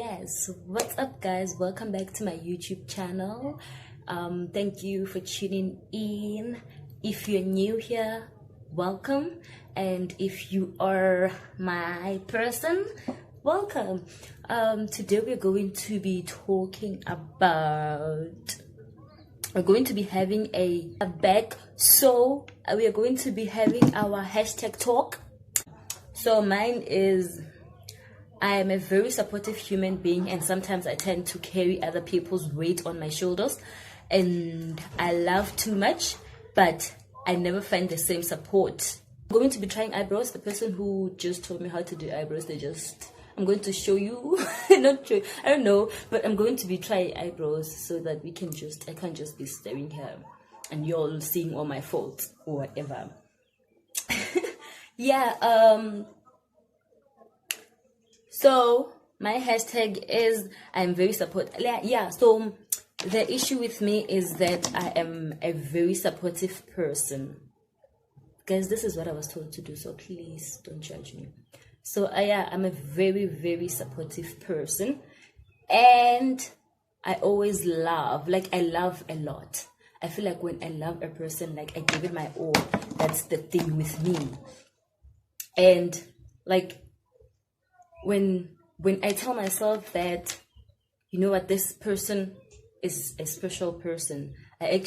Yes, what's up guys? Welcome back to my YouTube channel. Thank you for tuning in. If you're new here, welcome, and if you are my person, welcome. Today we're going to be talking about, we're going to be having a back, so we are going to be having our hashtag talk. So mine is, I am a very supportive human being, and sometimes I tend to carry other people's weight on my shoulders, and I love too much, but I never find the same support. I'm going to be trying eyebrows. The person who just told me how to do eyebrows, I'm going to show you, not show, I don't know, but I'm going to be trying eyebrows so that I can't just be staring here and you're seeing all my faults or whatever. Yeah, so my hashtag is I'm very supportive. Yeah, so the issue with me is that I am a very supportive person. Guys, this is what I was told to do, so please don't judge me. So yeah, I'm a very, very supportive person, and I always love, I love a lot. I feel like when I love a person, I give it my all. That's the thing with me. And when I tell myself that, you know what, this person is a special person, I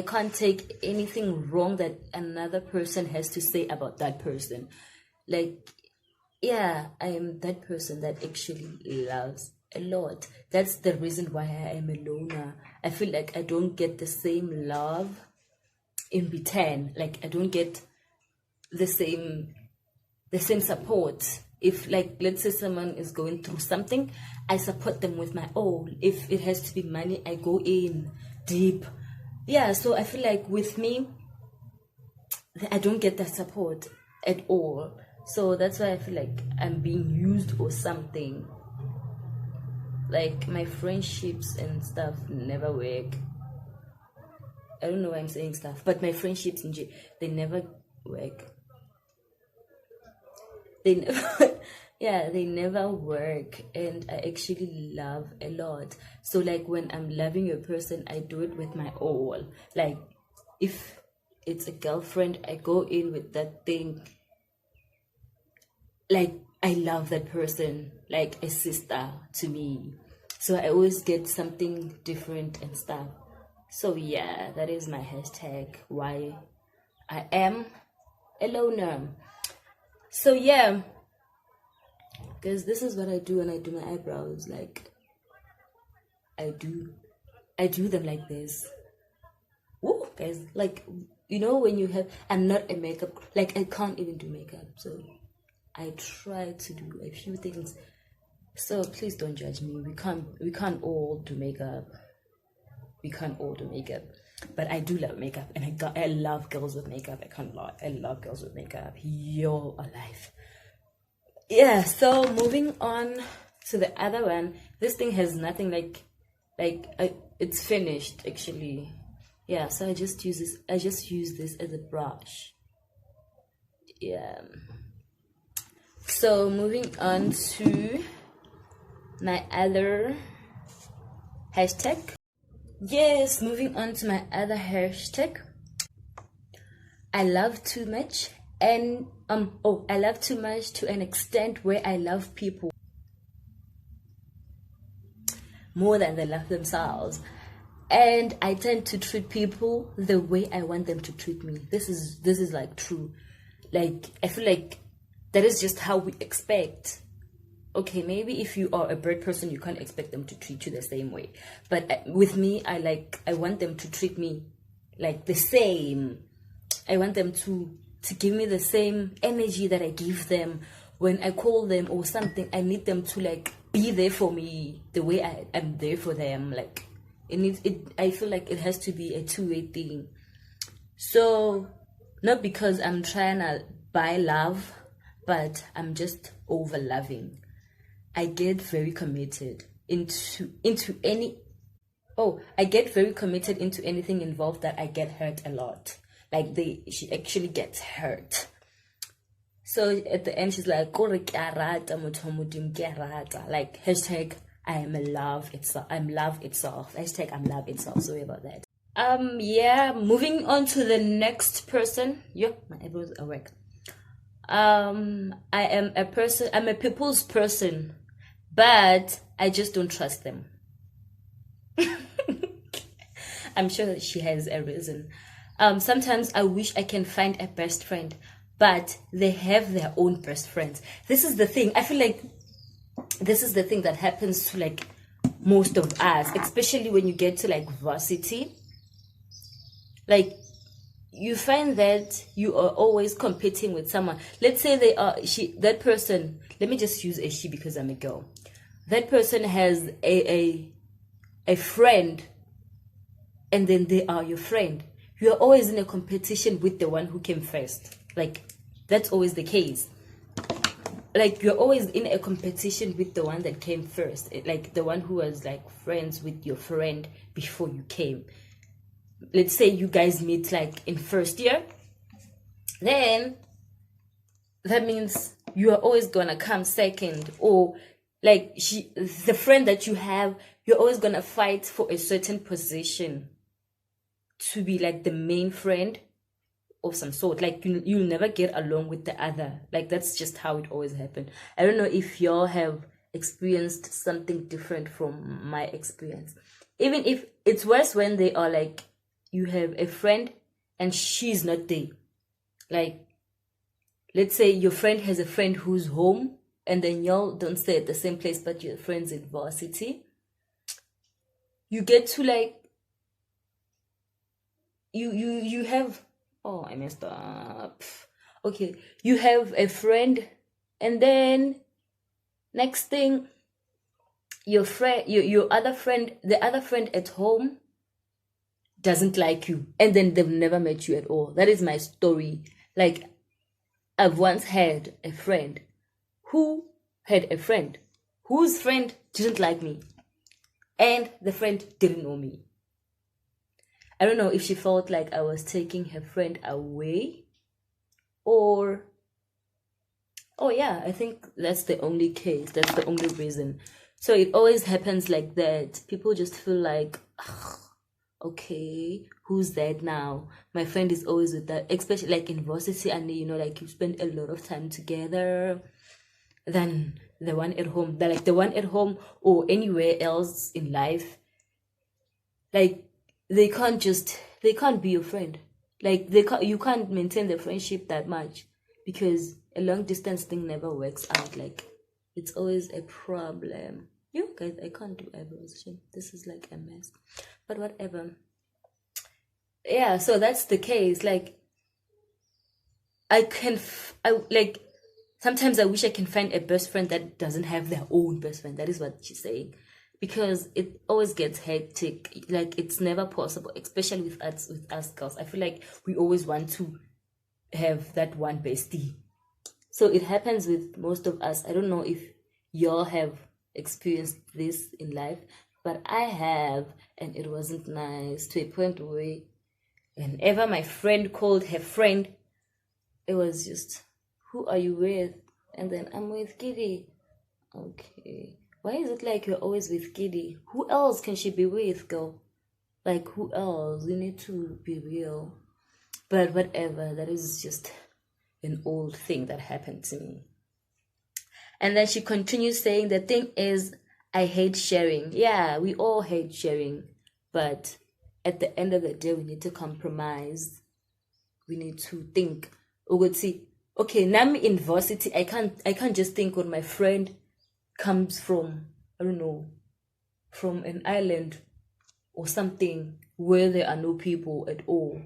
can't take anything wrong that another person has to say about that person. Yeah, I am that person that actually loves a lot. That's the reason why I am a loner. I feel like I don't get the same love in return. I don't get the same support. If let's say someone is going through something, I support them with my all. If it has to be money, I go in deep. Yeah, so I feel like with me, I don't get that support at all. So that's why I feel like I'm being used or something. My friendships and stuff never work. I don't know why I'm saying stuff, but my friendships they never work. They never work, and I actually love a lot. So when I'm loving a person, I do it with my all. If it's a girlfriend, I go in with that thing. I love that person like a sister to me. So I always get something different and stuff. So yeah, that is my hashtag, why I am a loner. So yeah, because this is what I do when I do my eyebrows. I do them like this. Woo, guys, when you have, I'm not a makeup, I can't even do makeup, so I try to do a few things. So please don't judge me. We can't all do makeup. We can't all do makeup. But I do love makeup, and I love girls with makeup. I can't lie. I love girls with makeup. You're alive. Yeah, so moving on to the other one. This thing has nothing it's finished actually. Yeah, so I just use this as a brush. Yeah. So moving on to my other hashtag. Yes, moving on to my other hashtag. I love too much, and I love too much to an extent where I love people more than they love themselves. And I tend to treat people the way I want them to treat me. This is true. I feel like that is just how we expect. Okay, maybe if you are a bird person, you can't expect them to treat you the same way. But with me, I want them to treat me the same. I want them to give me the same energy that I give them when I call them or something. I need them to be there for me the way I am there for them. I feel like it has to be a two-way thing. So not because I'm trying to buy love, but I'm just over loving. I get very committed into anything involved that I get hurt a lot. She actually gets hurt. So at the end, she's like, "Kore ke a rata, motho wa Modimo ke a rata." Like hashtag I am love itself. I'm love itself. Hashtag I'm love itself. Sorry about that. Yeah, moving on to the next person. Yep, my elbows are awake. I'm a people's person, but I just don't trust them. I'm sure that she has a reason. Sometimes I wish I can find a best friend, but they have their own best friends. This is the thing. I feel like this is the thing that happens to like most of us, especially when you get to like varsity. Like you find that you are always competing with someone. Let's say that person, let me just use a she because I'm a girl. That person has a friend, and then they are your friend. You are always in a competition with the one who came first. Like that's always the case. Like you're always in a competition with the one that came first, like the one who was like friends with your friend before you came. Let's say you guys meet like in first year, then that means you are always gonna come second, or like the friend that you have, you're always gonna fight for a certain position to be like the main friend of some sort. Like you'll never get along with the other. Like that's just how it always happened. I don't know if y'all have experienced something different from my experience. Even if it's worse when they are like, you have a friend and she's not there. Like let's say your friend has a friend who's home, and then y'all don't stay at the same place, but you're friends in varsity. You get to like you have, oh, I messed up. Okay, you have a friend, and then next thing, your other friend, the other friend at home doesn't like you, and then they've never met you at all. That is my story. Like I've once had a friend who had a friend whose friend didn't like me, and the friend didn't know me. I don't know if she felt like I was taking her friend away, or oh yeah, I think that's the only case. That's the only reason. So it always happens like that. People just feel like, okay, who's that now? My friend is always with that, especially like in varsity, and you know, like you spend a lot of time together than the one at home. Like the one at home or anywhere else in life, like they can't be your friend. Like you can't maintain the friendship that much, because a long distance thing never works out. Like it's always a problem. You guys, I can't do eyebrows. This is like a mess, but whatever. Yeah, so that's the case. Like like sometimes I wish I can find a best friend that doesn't have their own best friend. That is what she's saying, because it always gets hectic. Like it's never possible, especially with us girls. I feel like we always want to have that one bestie. So it happens with most of us. I don't know if y'all have experienced this in life, but I have, and it wasn't nice, to a point where whenever my friend called her friend, it was just, who are you with? And then, I'm with Kitty. Okay, why is it like you're always with Kitty? Who else can she be with, girl? Like, who else? You need to be real. But whatever, that is just an old thing that happened to me. And then she continues saying, the thing is, I hate sharing. Yeah, we all hate sharing, but at the end of the day, we need to compromise. We need to think. Okay, now I'm in varsity. I can't just think when my friend comes from, I don't know, from an island or something where there are no people at all,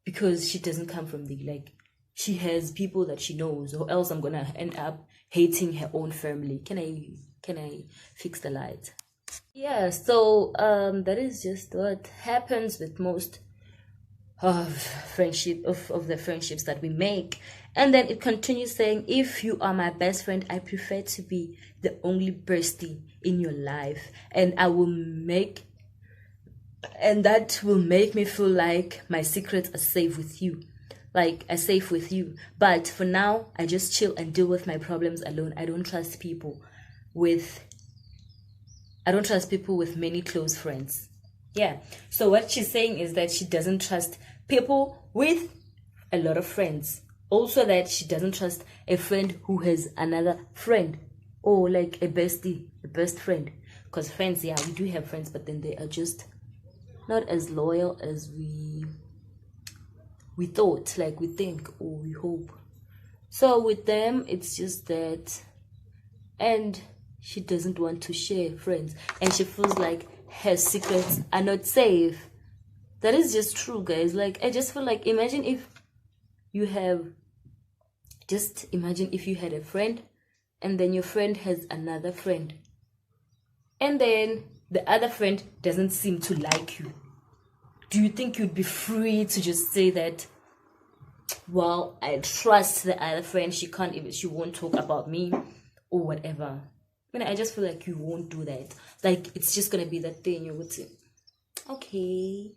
because she doesn't come from the, like, she has people that she knows, or else I'm gonna end up hating her own family. Can I fix the light? Yeah, so that is just what happens with most of the friendships that we make. And then it continues saying, if you are my best friend, I prefer to be the only bestie in your life, and that will make me feel like my secrets are safe with you. like are safe with you. But for now, I just chill and deal with my problems alone. I don't trust people with many close friends. Yeah. So what she's saying is that she doesn't trust people with a lot of friends. Also that she doesn't trust a friend who has another friend, or like a bestie, a best friend. Because friends, yeah, we do have friends, but then they are just not as loyal as we thought, like we think or we hope. So with them, it's just that, and she doesn't want to share friends, and she feels like her secrets are not safe. That is just true, guys. Like, I just feel like, imagine if you had a friend, and then your friend has another friend, and then the other friend doesn't seem to like you. Do you think you'd be free to just say that, well, I trust the other friend, she won't talk about me or whatever? I mean, I just feel like you won't do that. Like, it's just gonna be that thing. You would say, okay,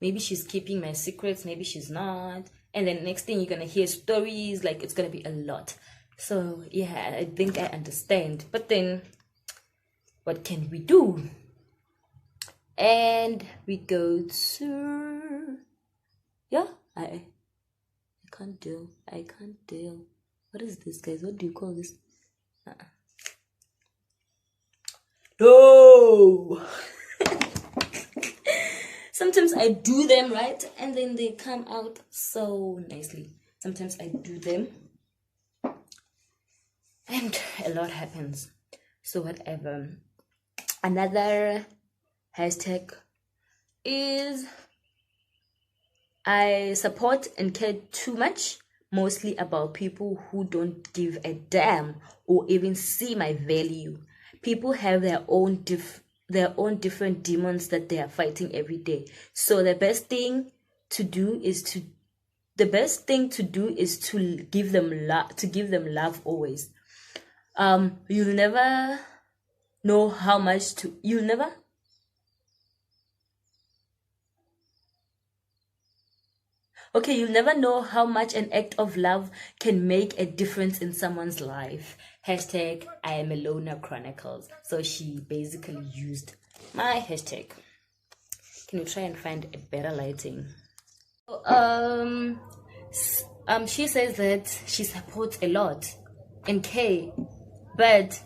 maybe she's keeping my secrets, maybe she's not. And then next thing, you're gonna hear stories, like it's gonna be a lot. So yeah, I think I understand. But then, what can we do? And we go to, yeah, I can't deal. What is this, guys? What do you call this? No. Sometimes I do them, right? And then they come out so nicely. Sometimes I do them and a lot happens. So whatever. Another hashtag is, I support and care too much, mostly about people who don't give a damn or even see my value. People have their own different demons that they are fighting every day. So the best thing to do is to give them love always. You'll never know how much to you'll never know how much an act of love can make a difference in someone's life. Hashtag I am a loner chronicles. So she basically used my hashtag. Can you try and find a better lighting? She says that she supports a lot and care, but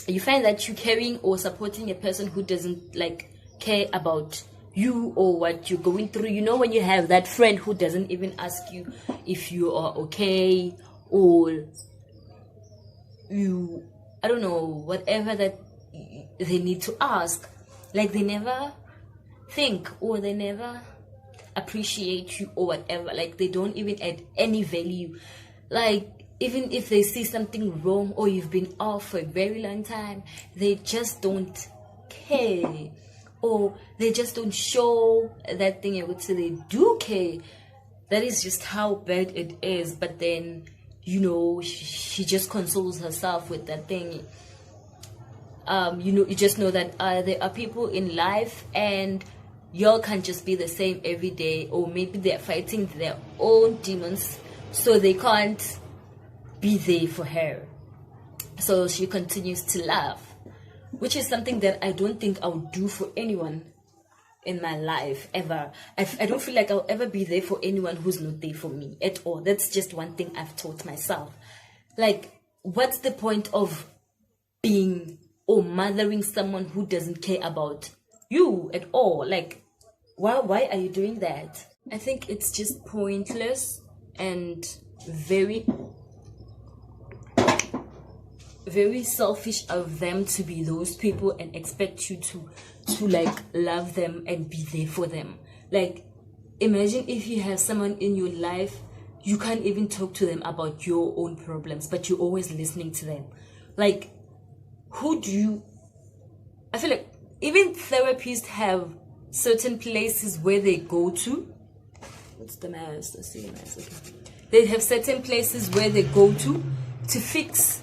you find that you're caring or supporting a person who doesn't like care about you or what you're going through. You know, when you have that friend who doesn't even ask you if you are okay, or I don't know, whatever that they need to ask, like they never think or they never appreciate you or whatever, like they don't even add any value. Like, even if they see something wrong or you've been off for a very long time, they just don't care, or they just don't show that thing. I would say they do care. That is just how bad it is. But then, you know, she just consoles herself with that thing. You just know that there are people in life and y'all can't just be the same every day, or maybe they're fighting their own demons, so they can't be there for her. So she continues to laugh, which is something that I don't think I would do for anyone in my life ever. I don't feel like I'll ever be there for anyone who's not there for me at all. That's just one thing I've taught myself. Like, what's the point of being or mothering someone who doesn't care about you at all? Like, why are you doing that? I think it's just pointless and very selfish of them to be those people and expect you to like love them and be there for them. Like, imagine if you have someone in your life, you can't even talk to them about your own problems, but you're always listening to them. Like, I feel like even therapists have certain places where they go to. What's the mask? Let's see the mask. Okay. They have certain places where they go to fix,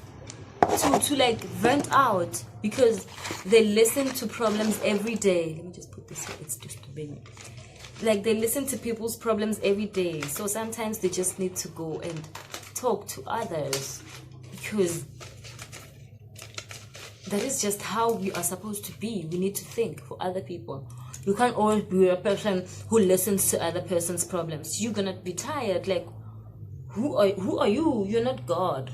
to like vent out, because they listen to problems every day. Let me just put this here, it's disturbing me. like they listen to people's problems every day. So sometimes they just need to go and talk to others, because that is just how we are supposed to be. We need to think for other people. You can't always be a person who listens to other person's problems. You're gonna be tired. Like, who are you? You're not God.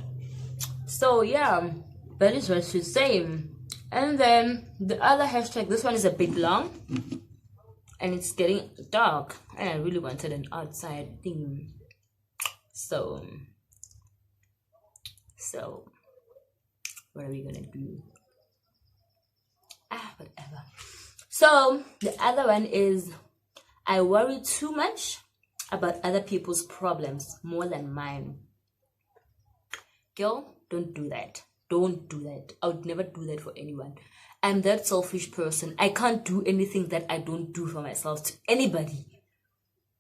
So yeah, that is what she's saying. And then the other hashtag, this one is a bit long and it's getting dark, and I really wanted an outside theme. So what are we gonna do? Whatever. So the other one is, I worry too much about other people's problems more than mine. Girl, don't do that. Don't do that. I would never do that for anyone. I'm that selfish person. I can't do anything that I don't do for myself to anybody.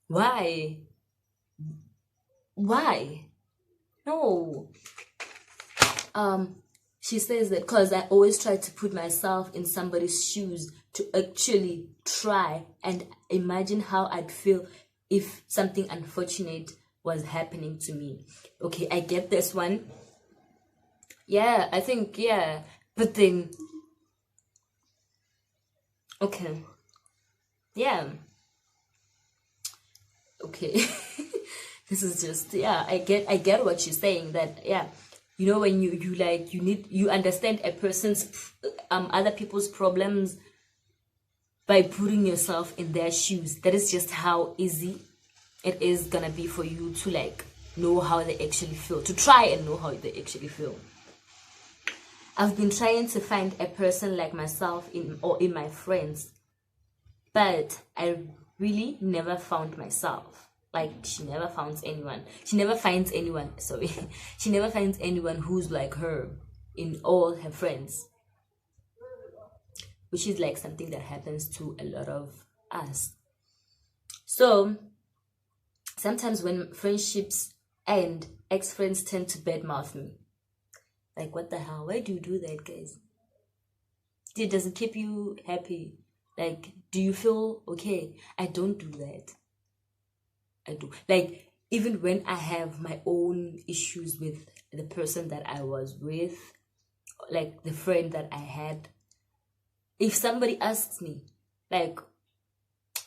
Why? No. She says that because I always try to put myself in somebody's shoes to actually try and imagine how I'd feel if something unfortunate was happening to me. Okay, I get this one. Yeah, I think, yeah. But then, okay. Yeah. Okay. This is just, yeah, I get what you're saying, that, yeah. You know, when you understand a person's other people's problems by putting yourself in their shoes. That is just how easy it is gonna be for you to like know how they actually feel, to try and know how they actually feel. I've been trying to find a person like myself in my friends, but I really never found myself. Like, she never finds anyone. She never finds anyone who's like her in all her friends, which is like something that happens to a lot of us. So sometimes when friendships end, ex-friends tend to badmouth me. Like, what the hell? Why do you do that, guys? Does it keep you happy? Like, do you feel okay? I don't do that. I do. Like, even when I have my own issues with the person that I was with, like the friend that I had, if somebody asks me, like,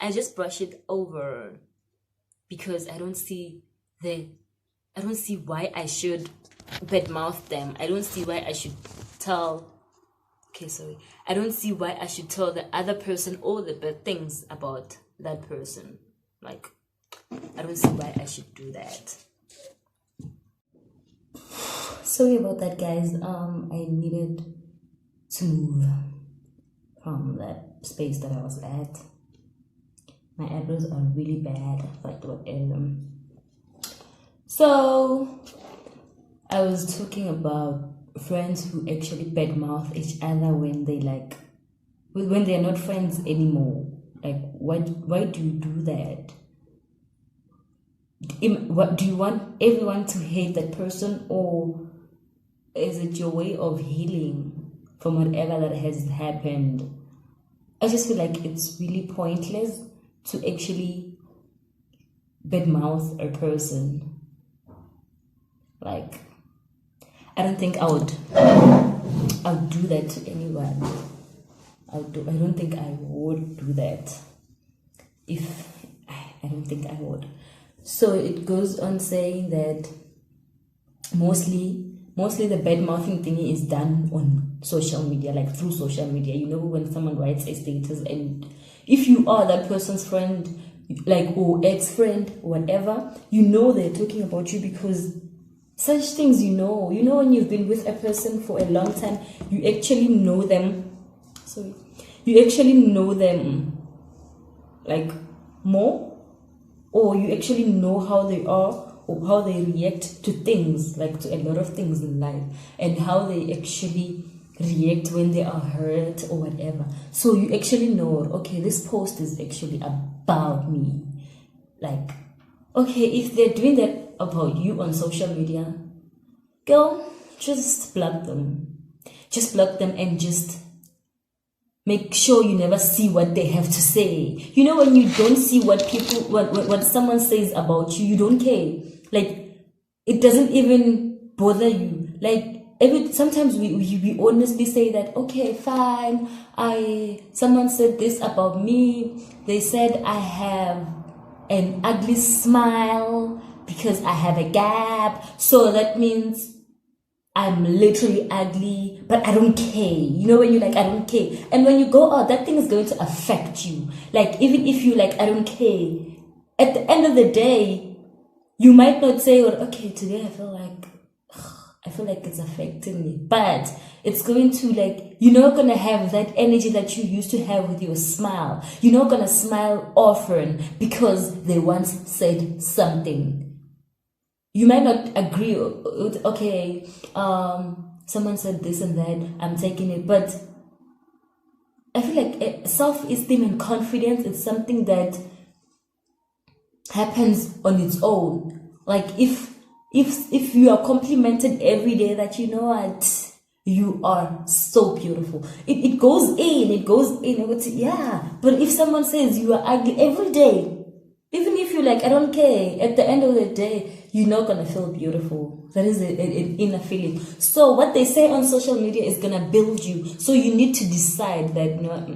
I just brush it over, because I don't see why I should badmouth them. I don't see why I should tell I don't see why I should tell the other person all the bad things about that person. Like, I don't see why I should do that. Sorry about that, guys. I needed to move from that space that I was at. My eyebrows are really bad, but whatever. So I was talking about friends who actually badmouth each other when they're not friends anymore. Like, why do you do that? What do you want everyone to hate that person, or is it your way of healing from whatever that has happened? I just feel like it's really pointless to actually badmouth a person. Like, I don't think I would do that to anyone. I don't think I would do that. I don't think I would. So it goes on saying that mostly the bad mouthing thingy is done on social media, like through social media. You know, when someone writes a status, and if you are that person's friend, like, or ex-friend, or whatever, you know they're talking about you, because such things, you know when you've been with a person for a long time, you actually know them. You actually know them like more, or you actually know how they are, or how they react to things, like to a lot of things in life, and how they actually react when they are hurt or whatever. So you actually know, okay, this post is actually about me. Like, okay, if they're doing that about you on social media, girl, just block them. Just block them and just make sure you never see what they have to say. You know, when you don't see what people, what someone says about you, you don't care. Like, it doesn't even bother you. Like, sometimes we honestly say that, okay, fine, someone said this about me. They said I have an ugly smile because I have a gap. So that means I'm literally ugly, but I don't care. You know, when you're like, I don't care. And when you go out, that thing is going to affect you. Like, even if you like, I don't care, at the end of the day, you might not say, well, okay, today I feel like it's affecting me. But it's going to, like, you're not going to have that energy that you used to have with your smile. You're not going to smile often because they once said something. You might not agree, okay, someone said this and that, I'm taking it, but I feel like self-esteem and confidence is something that happens on its own. Like, if you are complimented every day that, you know what, you are so beautiful, it goes in, yeah. But if someone says you are ugly every day, even if you like, I don't care, at the end of the day, you're not gonna feel beautiful. That is an inner feeling. So what they say on social media is gonna build you. So you need to decide that, you know what,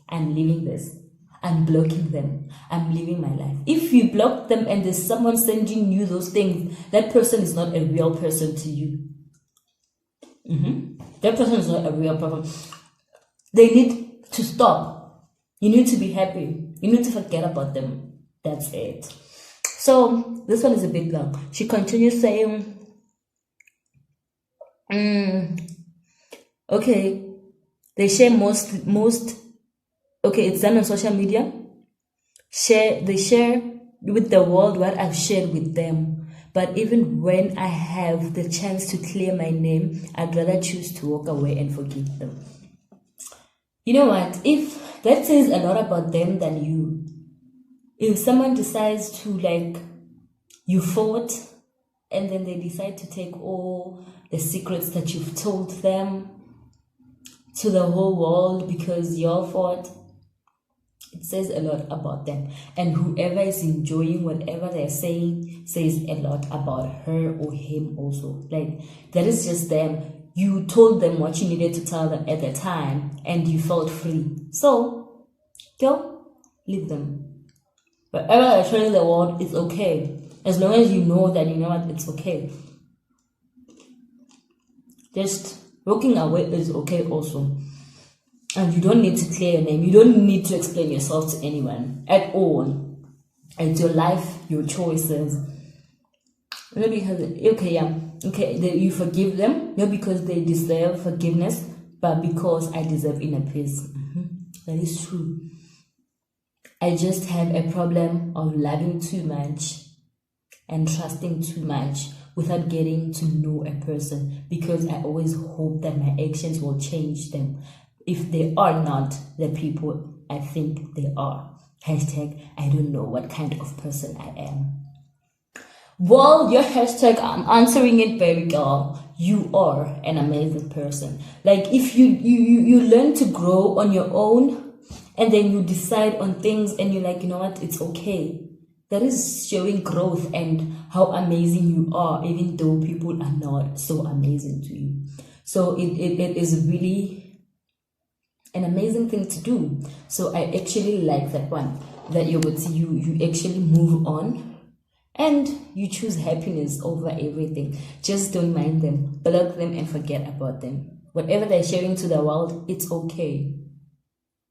I'm leaving this. I'm blocking them. I'm living my life. If you block them and there's someone sending you those things, that person is not a real person to you. That person is not a real person. They need to stop. You need to be happy. You need to forget about them. That's it. So this one is a bit long. She continues saying, okay, they share most, okay, it's done on social media. They share with the world what I've shared with them. But even when I have the chance to clear my name, I'd rather choose to walk away and forgive them. You know what? If that says a lot about them than you. If someone decides to, like, you fought and then they decide to take all the secrets that you've told them to the whole world because y'all fought, it says a lot about them. And whoever is enjoying whatever they're saying says a lot about her or him also. Like, that is just them. You told them what you needed to tell them at the time and you felt free. So, go, leave them. Whatever they're telling the world is okay. As long as you know that, you know what, it's okay. Just walking away is okay also. And you don't need to clear your name. You don't need to explain yourself to anyone at all. It's your life, your choices. Not because, you forgive them, not because they deserve forgiveness, but because I deserve inner peace. That is true. I just have a problem of loving too much and trusting too much without getting to know a person, because I always hope that my actions will change them if they are not the people I think they are. Hashtag, I don't know what kind of person I am. Well, your hashtag, I'm answering it, baby girl. You are an amazing person. Like, if you learn to grow on your own, and then you decide on things and you're like, you know what, it's okay. That is showing growth and how amazing you are, even though people are not so amazing to you. So it is really an amazing thing to do. So I actually like that one, that you actually move on and you choose happiness over everything. Just don't mind them, block them and forget about them. Whatever they're sharing to the world, it's okay.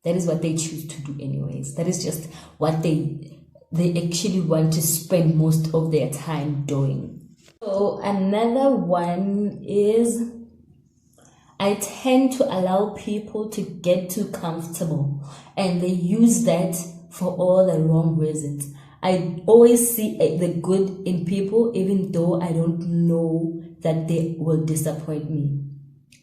That is what they choose to do anyways. That is just what they actually want to spend most of their time doing. So another one is, I tend to allow people to get too comfortable and they use that for all the wrong reasons. I always see the good in people, even though I don't know that they will disappoint me.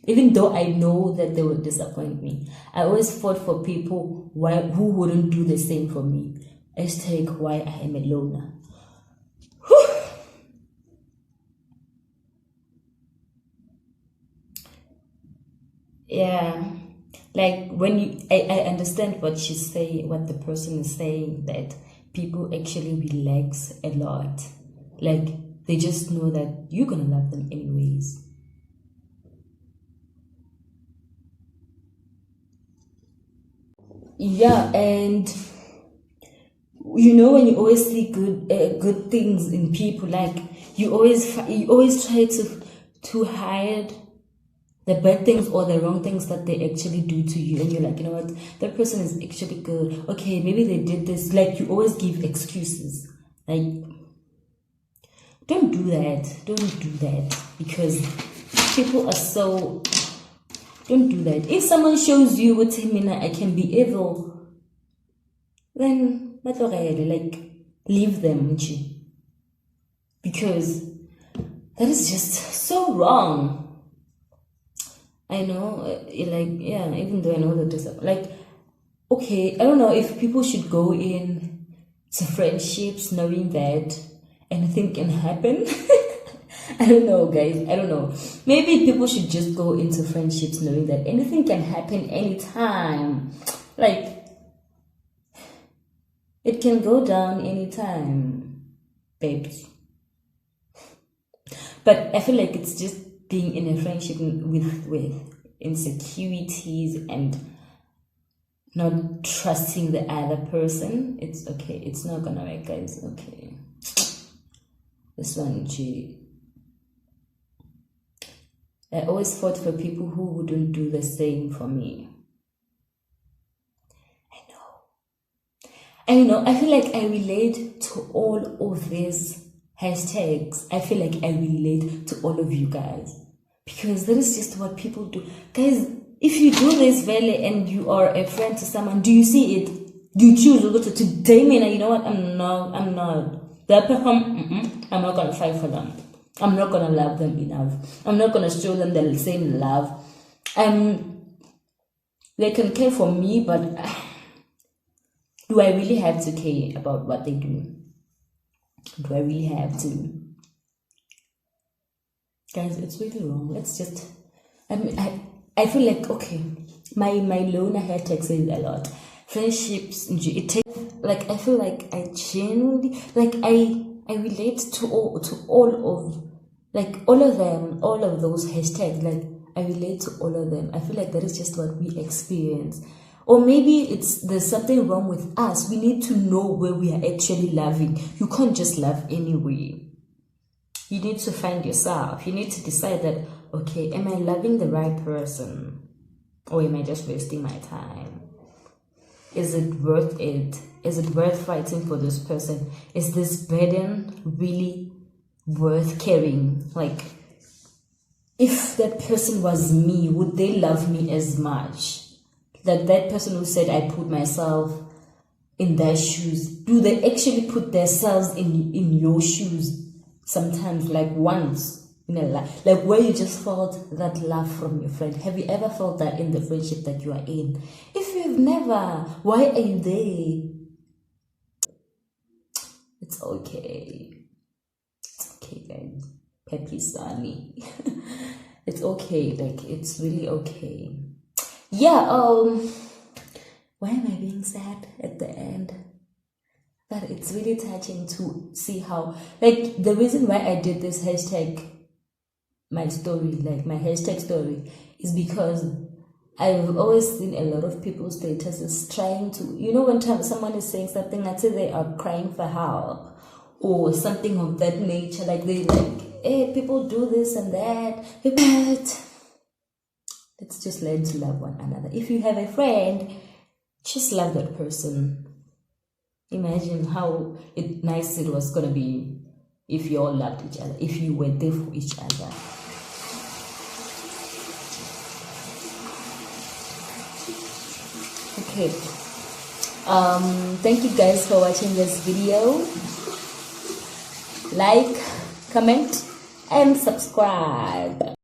Even though I know that they will disappoint me. I always fought for people who wouldn't do the same for me. Hashtag, why I am a loner. Whew. Yeah. Like when I understand what she's saying, what the person is saying, that people actually relax a lot. Like they just know that you're gonna love them anyways. Yeah, and you know when you always see good things in people, like you always try to hide the bad things or the wrong things that they actually do to you, and you're like, you know what, that person is actually good. Okay, maybe they did this. Like you always give excuses. Like don't do that. Don't do that, because people are so. Don't do that. If someone shows you what I can be evil, then like leave them, because that is just so wrong. I know, like, yeah, even though I know that there's like, okay, I don't know if people should go in to friendships knowing that anything can happen. I don't know, guys. I don't know. Maybe people should just go into friendships knowing that anything can happen anytime. Like, it can go down anytime, babes. But I feel like it's just being in a friendship with insecurities and not trusting the other person. It's okay. It's not gonna work, guys. Okay. This one, I always fought for people who wouldn't do the same for me. I know, I feel like I relate to all of these hashtags. I feel like I relate to all of you guys, because that is just what people do. Guys, if you do this really and you are a friend to someone, do you see it? Do you choose to go to Damien? You know what? I'm not. That person, I'm not going to fight for them. I'm not going to love them enough. I'm not going to show them the same love. They can care for me, but do I really have to care about what they do? Do I really have to? Guys, it's really wrong. Let's just... I feel like, okay, my loner hashtag says a lot. Friendships, it takes... Like, I feel like I genuinely... Like, I relate to all of... Like, all of them, all of those hashtags. Like, I relate to all of them. I feel like that is just what we experience. Or maybe there's something wrong with us. We need to know where we are actually loving. You can't just love anyway. You need to find yourself. You need to decide that, okay, am I loving the right person? Or am I just wasting my time? Is it worth it? Is it worth fighting for this person? Is this burden really worth carrying? Like, if that person was me, would they love me as much? That person who said I put myself in their shoes, do they actually put themselves in your shoes? Sometimes, like once in a life, like where you just felt that love from your friend. Have you ever felt that in the friendship that you are in? If you've never, why are you there? It's okay. It's okay, guys. Peppy Sunny. It's okay. Like, it's really okay. Yeah, why am I being sad at the end? But it's really touching to see how, like, the reason why I did this hashtag, my story, like my hashtag story, is because I've always seen a lot of people's statuses trying to, you know, when someone is saying something, let's say they are crying for help or something of that nature, like they like, hey, people do this and that, but let's just learn to love one another. If you have a friend, just love that person. Imagine how nice it was gonna be if you all loved each other, if you were there for each other. Okay. Thank you guys for watching this video. Like, comment, and subscribe.